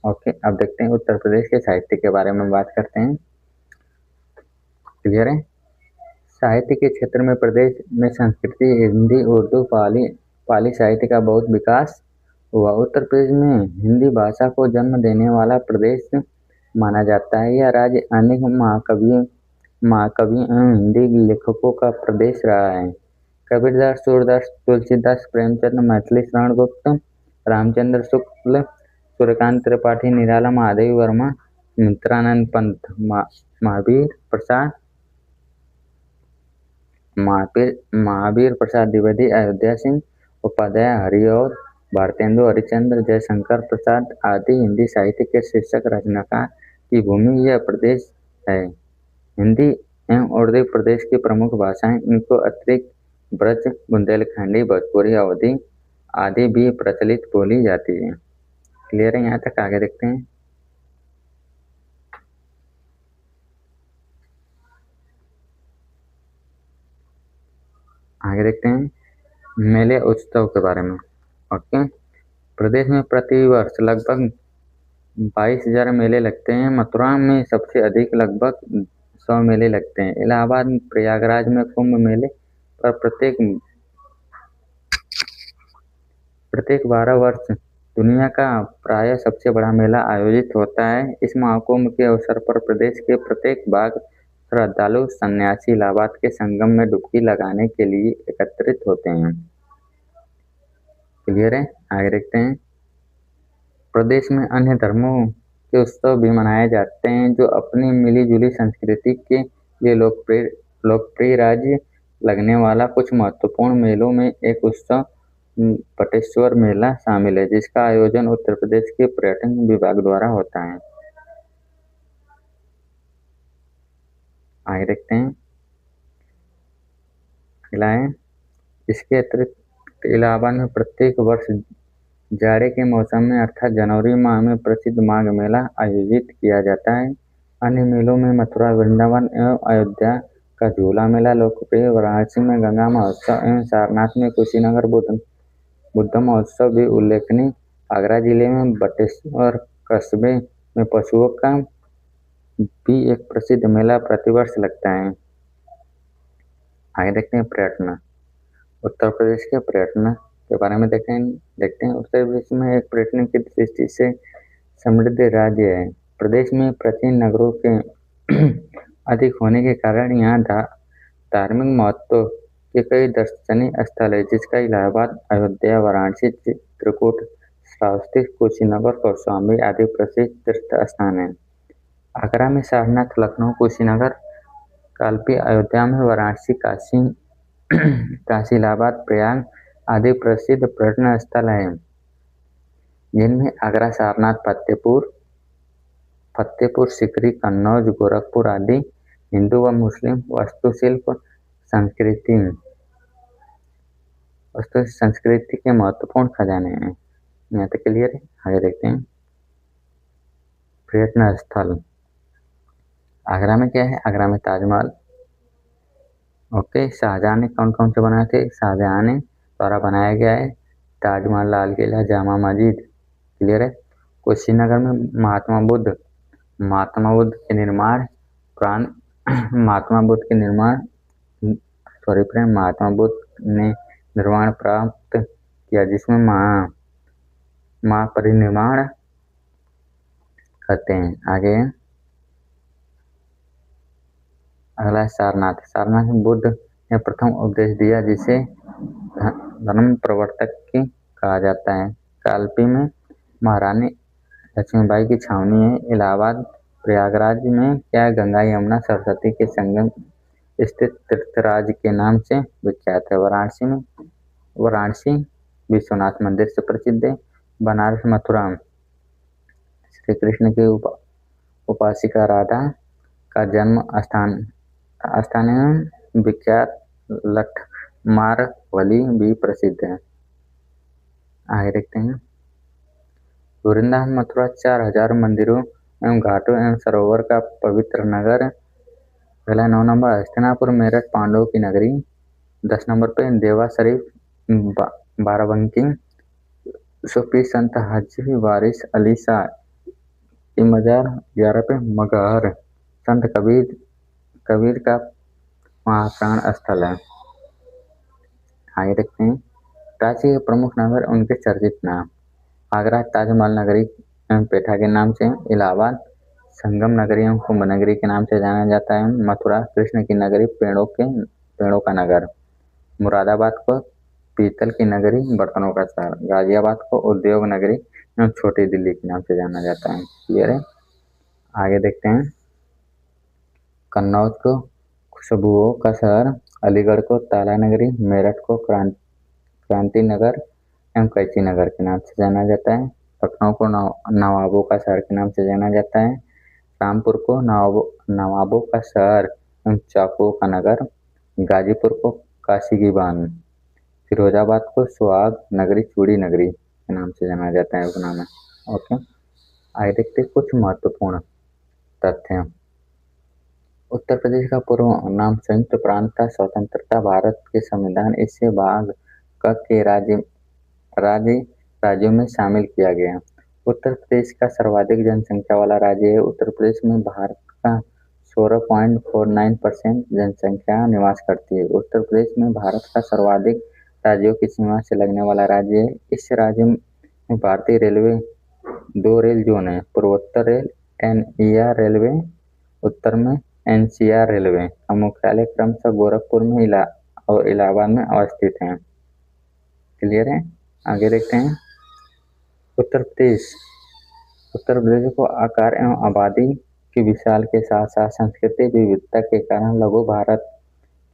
ओके, अब देखते हैं उत्तर प्रदेश के साहित्य के बारे में बात करते हैं। क्लियर है। साहित्य के क्षेत्र में प्रदेश में संस्कृति, हिंदी, उर्दू, पाली साहित्य का बहुत विकास हुआ। उत्तर प्रदेश में हिंदी भाषा को जन्म देने वाला प्रदेश माना जाता है। यह राज्य अनेक महाकवियों एवं हिंदी लेखकों का प्रदेश रहा है। कबीरदास, सूरदास, तुलसीदास, प्रेमचंद, मैथिली शरण गुप्त, रामचंद्र शुक्ल, सूर्यकांत त्रिपाठी, निराला, महादेवी वर्मा, मित्रानंद पंत, महावीर प्रसाद द्विवेदी, अयोध्या सिंह उपाध्याय, हरिऔध, भारतेंदु हरिश्चंद्र, जयशंकर प्रसाद आदि हिंदी साहित्य के शीर्षक रचनाकार की भूमि यह प्रदेश है। हिंदी एवं उर्दू प्रदेश की प्रमुख भाषाएं। इनको अतिरिक्त ब्रज, बुंदेलखंडी, भोजपुरी, अवधी आदि भी प्रचलित बोली जाती है। क्लियर है यहाँ तक? आगे देखते हैं। आगे देखते हैं मेले उत्सव के बारे में। ओके, प्रदेश में प्रतिवर्ष लगभग 22,000 मेले लगते हैं। मथुरा में सबसे अधिक लगभग 100 मेले लगते हैं। इलाहाबाद, प्रयागराज में कुंभ मेले पर प्रत्येक 12 वर्ष दुनिया का प्राय सबसे बड़ा मेला आयोजित होता है। इस महाकुंभ के अवसर पर प्रदेश के प्रत्येक भाग श्रद्धालु सन्यासी इलाहाबाद के संगम में डुबकी लगाने के लिए एकत्रित होते हैं। क्लियर है? आगे देखते हैं। प्रदेश में अन्य धर्मों के उत्सव भी मनाए जाते हैं जो अपनी मिली जुली संस्कृति के लिए लोकप्रिय राज्य लगने वाला कुछ महत्वपूर्ण मेलों में एक उत्सव पटेश्वर मेला शामिल है, जिसका आयोजन उत्तर प्रदेश के पर्यटन विभाग द्वारा होता है। आगे देखते हैं। अगला है, इसके अतिरिक्त इलाहाबाद में प्रत्येक वर्ष जाड़े के मौसम में अर्थात जनवरी माह में प्रसिद्ध माघ मेला आयोजित किया जाता है। अन्य मेलों में मथुरा, वृंदावन एवं अयोध्या का झूला मेला लोकप्रिय, वाराणसी में गंगा महोत्सव एवं सारनाथ में कुशीनगर बुद्ध महोत्सव भी उल्लेखनीय। आगरा जिले में बटेश्वर कस्बे में पशुओं का भी एक प्रसिद्ध मेला प्रतिवर्ष लगता है। आगे देखते हैं पर्यटन। उत्तर प्रदेश के पर्यटन के बारे में देखते हैं। उत्तर प्रदेश में एक पर्यटन की दृष्टि से समृद्ध राज्य है। प्रदेश में प्राचीन नगरों के अधिक होने के कारण यहाँ धार्मिक महत्व के कई दर्शनीय स्थल है, जिसका इलाहाबाद, अयोध्या, वाराणसी, चित्रकूट, श्रावस्ती, कुशीनगर, कौशाम्बी आदि प्रसिद्ध तीर्थ स्थान हैं। आगरा में सारनाथ, लखनऊ, कुशीनगर, कालपी, अयोध्या में वाराणसी, काशी काशी, इलाहाबाद, प्रयाग आदि प्रसिद्ध पर्यटन स्थल हैं, जिनमें आगरा, सारनाथ, फतेहपुर सीकरी, कन्नौज, गोरखपुर आदि हिंदू व मुस्लिम संस्कृति के महत्वपूर्ण खजाने हैं। यहाँ तक क्लियर है। आगे देखते हैं पर्यटन स्थल। आगरा में क्या है? आगरा में ताजमहल। ओके, शाहजहां ने कौन कौन से बनाए थे? शाहजहां ने द्वारा बनाया गया है ताजमहल, लाल किला, जामा मस्जिद। क्लियर है। कुशीनगर में महात्मा बुद्ध के निर्माण महात्मा बुद्ध ने निर्माण प्राप्त किया, जिसमें महापरिनिर्वाण करते हैं। आगे अगला सारनाथ में बुद्ध ने प्रथम उपदेश दिया, जिसे धर्म प्रवर्तक की कहा जाता है। कालपी में महारानी लक्ष्मीबाई की छावनी है। इलाहाबाद, प्रयागराज में क्या है? गंगा, यमुना, सरस्वती के संगम स्थित तीर्थराज के नाम से विख्यात है। वाराणसी विश्वनाथ मंदिर से प्रसिद्ध है। बनारस, मथुरा श्री कृष्ण की उपासिका राधा का जन्म स्थान है। विख्यात लठमारवली भी प्रसिद्ध है। आगे देखते हैं वृंदावन, मथुरा 4000 मंदिरों एवं घाटों एवं सरोवर का पवित्र नगर। पहला 9 नंबर हस्तिनापुर, मेरठ पांडवों की नगरी। 10 नंबर पे देवा शरीफ, बाराबंकी, सूफी संत हाजी वारिस अली शाह की मजार। 11 पे मगहर, संत कबीर का महाप्राण स्थल है। आगे देखते हैं राज्य के प्रमुख नगर, उनके चर्चित नाम। आगरा ताजमहल नगरी एवं पेठा के नाम से। इलाहाबाद संगम नगरी एवं कुंभ नगरी के नाम से जाना जाता है। मथुरा कृष्ण की नगरी, पेड़ों का नगर। मुरादाबाद को पीतल की नगरी, बर्तनों का शहर। गाजियाबाद को उद्योग नगरी एवं छोटी दिल्ली के नाम से जाना जाता है। क्लियर है। आगे देखते हैं कन्नौज को खुशबुओं का शहर, अलीगढ़ को ताला नगरी, मेरठ को क्रांति नगर एवं कैची नगर के नाम से जाना जाता है। लखनऊ को नवाबों का शहर के नाम से जाना जाता है। रामपुर को नवाबों का शहर एवं चाकुओं का नगर। गाजीपुर को काशी की बान। फिरोजाबाद को सुहाग नगरी, चूड़ी नगरी के नाम से जाना जाता है उपनाम में। ओके, आगे देखते कुछ महत्वपूर्ण तथ्य। उत्तर प्रदेश का पूर्व नाम संयुक्त प्रांत था। स्वतंत्रता भारत के संविधान इससे भाग के राज्यों में शामिल किया गया। उत्तर प्रदेश का सर्वाधिक जनसंख्या वाला राज्य है। उत्तर प्रदेश में भारत का 16.49% जनसंख्या निवास करती है। उत्तर प्रदेश में भारत का सर्वाधिक राज्यों की सीमा से लगने वाला राज्य है। इस राज्य में भारतीय रेलवे 2 रेल जोन है। पूर्वोत्तर रेल NER रेलवे, उत्तर में NCR रेलवे का मुख्यालय क्रमशः गोरखपुर में और इलाहाबाद में अवस्थित है। क्लियर है। आगे देखते हैं उत्तर प्रदेश को आकार एवं आबादी की विशाल के साथ साथ सांस्कृतिक विविधता के कारण लघु भारत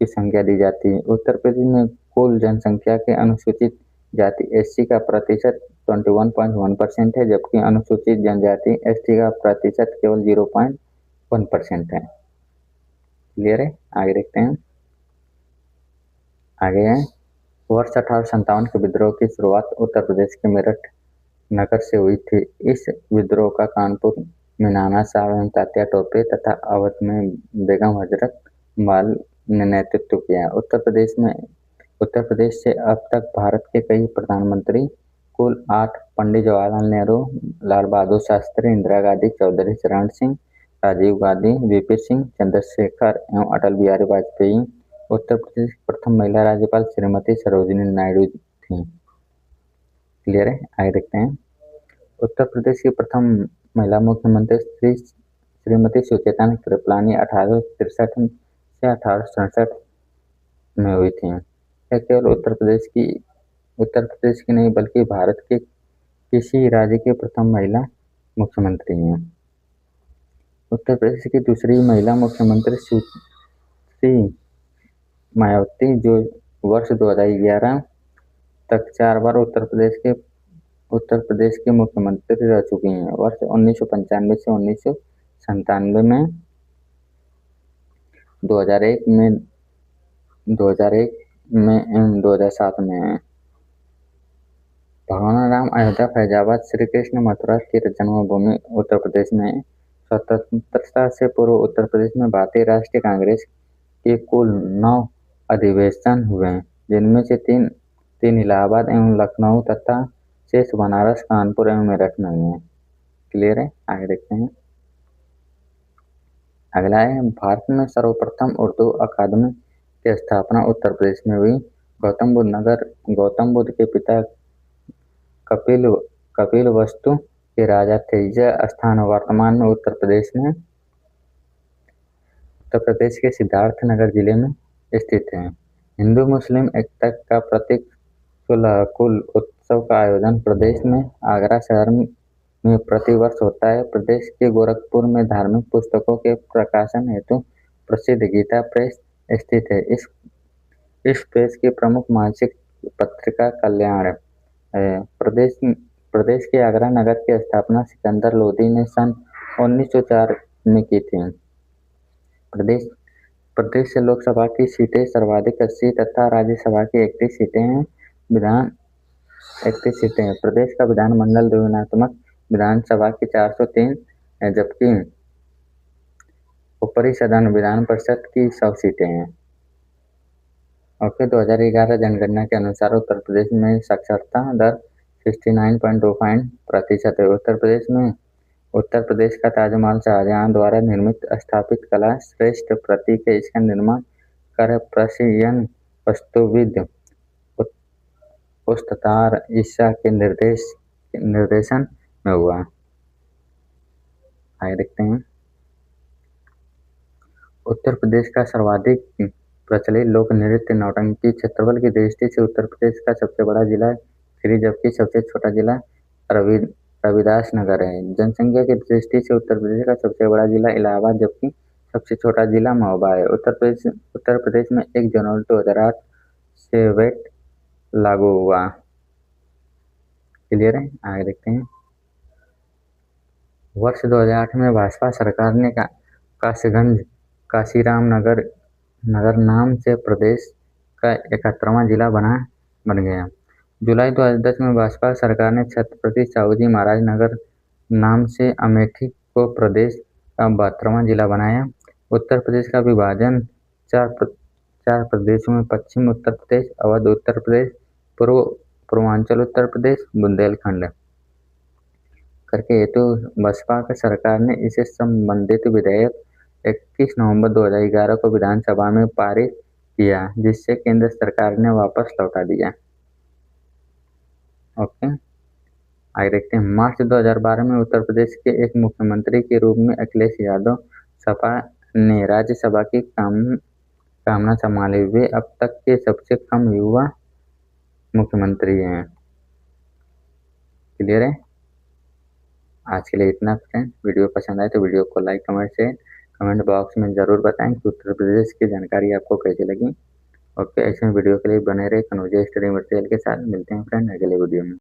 की संज्ञा दी जाती है। उत्तर प्रदेश में कुल जनसंख्या के अनुसूचित जाति SC का प्रतिशत 21.1% है, जबकि अनुसूचित जनजाति ST का प्रतिशत केवल 0.1% है। क्लियर है। आगे देखते हैं आगे है वर्ष 1857 के विद्रोह की शुरुआत उत्तर प्रदेश के मेरठ नगर से हुई थी। इस विद्रोह का कानपुर में नाना साहब एवं तात्या टोपे तथा अवध में बेगम हजरत महल ने नेतृत्व किया। उत्तर प्रदेश से अब तक भारत के कई प्रधानमंत्री कुल 8 पंडित जवाहरलाल नेहरू, लाल बहादुर शास्त्री, इंदिरा गांधी, चौधरी चरण सिंह, राजीव गांधी, VP सिंह, चंद्रशेखर एवं अटल बिहारी वाजपेयी। उत्तर प्रदेश की प्रथम महिला राज्यपाल श्रीमती सरोजिनी नायडू थी। क्लियर है। आगे देखते हैं उत्तर प्रदेश की प्रथम महिला मुख्यमंत्री श्रीमती सुचेता कृपलानी 1863 से 1867 में हुई थी। यह केवल उत्तर प्रदेश की नहीं बल्कि भारत के किसी राज्य की प्रथम महिला मुख्यमंत्री हैं। उत्तर प्रदेश की दूसरी महिला मुख्यमंत्री सुश्री मायावती, जो वर्ष 2011 तक 4 बार उत्तर प्रदेश के मुख्यमंत्री रह चुकी हैं। वर्ष 1995 से 1997 में, 2001 में 2007 में हैं। भगवान राम अयोध्या फैजाबाद श्री कृष्ण मथुरा की जन्मभूमि उत्तर प्रदेश में है। स्वतंत्रता से पूर्व उत्तर प्रदेश में भारतीय राष्ट्रीय कांग्रेस के कुल 9 अधिवेशन हुए, जिनमें से तीन इलाहाबाद एवं लखनऊ तथा शेष बनारस, कानपुर एवं मेरठ में हुए हैं। क्लियर है? आगे देखते हैं। अगला है, भारत में सर्वप्रथम उर्दू अकादमी की स्थापना उत्तर प्रदेश में हुई। गौतम बुद्ध के पिता कपिल वस्तु के राजा थे। यह स्थान वर्तमान में उत्तर प्रदेश के सिद्धार्थनगर जिले में स्थित है। हिंदू मुस्लिम एकता का प्रतीक कुल उत्सव का आयोजन प्रदेश में आगरा शहर में प्रतिवर्ष होता है। प्रदेश के गोरखपुर में धार्मिक पुस्तकों के प्रकाशन हेतु प्रसिद्ध गीता प्रेस स्थित है। इस प्रेस की प्रमुख मासिक पत्रिका कल्याण है। प्रदेश के आगरा नगर की स्थापना सिकंदर लोदी ने सन 1904 में की थी। प्रदेश से लोकसभा की सीटें सर्वाधिक 80 तथा राज्यसभा की 31 सीटें हैं। 31 सीटें हैं। प्रदेश का विधानमंडल द्विगुणात्मक विधानसभा की 403 है, जबकि ऊपरी सदन विधान परिषद की 100 सीटें हैं। ओके, 2011 जनगणना के अनुसार उत्तर प्रदेश में साक्षरता दर 69.25% है। उत्तर प्रदेश का ताजमहल शाहजहां द्वारा निर्मित स्थापित कला श्रेष्ठ प्रतीक है। इसका निर्माण कर प्रसियन वास्तुविद उस्ताद ईसा के निर्देशन में हुआ। आगे देखते हैं। उत्तर प्रदेश का सर्वाधिक प्रचलित लोक नृत्य नौटंकी क्षेत्रफल की दृष्टि से उत्तर प्रदेश का सबसे बड़ा जिला खीरी, जबकि सबसे छोटा जिला रविदास नगर है। जनसंख्या की दृष्टि से उत्तर प्रदेश का सबसे बड़ा जिला इलाहाबाद, जबकि सबसे छोटा जिला महोबा है। उत्तर प्रदेश में 1 जनवरी 2008 से वैट लागू हुआ। क्लियर है? आगे देखते हैं। वर्ष 2008 में भाजपा सरकार ने काशीगंज काशीराम नगर नाम से प्रदेश का 71वां जिला बन गया। जुलाई 2010 में भाजपा सरकार ने छत्रपति साहूजी महाराज नगर नाम से अमेठी को प्रदेश का 72वां जिला बनाया। उत्तर प्रदेश का विभाजन 4 प्रदेशों में पश्चिम उत्तर प्रदेश, अवध उत्तर प्रदेश, पूर्वांचल उत्तर प्रदेश, बुंदेलखंड करके हेतु बसपा सरकार ने इसे संबंधित विधेयक 21 नवंबर 2011 को विधानसभा में पारित किया, जिससे केंद्र सरकार ने वापस लौटा दिया। ओके, आगे देखते हैं। मार्च 2012 में उत्तर प्रदेश के एक मुख्यमंत्री के रूप में अखिलेश यादव सपा ने राज्यसभा की कामना संभाली। वे अब तक के सबसे कम युवा मुख्यमंत्री हैं। क्लियर है? आज के लिए इतना फ्रेंड। वीडियो पसंद आए तो वीडियो को लाइक, कमेंट बॉक्स में जरूर बताएं कि उत्तर प्रदेश की जानकारी आपको कैसी लगी। ओके, ऐसे वीडियो के लिए बने रहे कन्वर्जेंट स्टडी मटेरियल के साथ। मिलते हैं फ्रेंड अगले वीडियो में।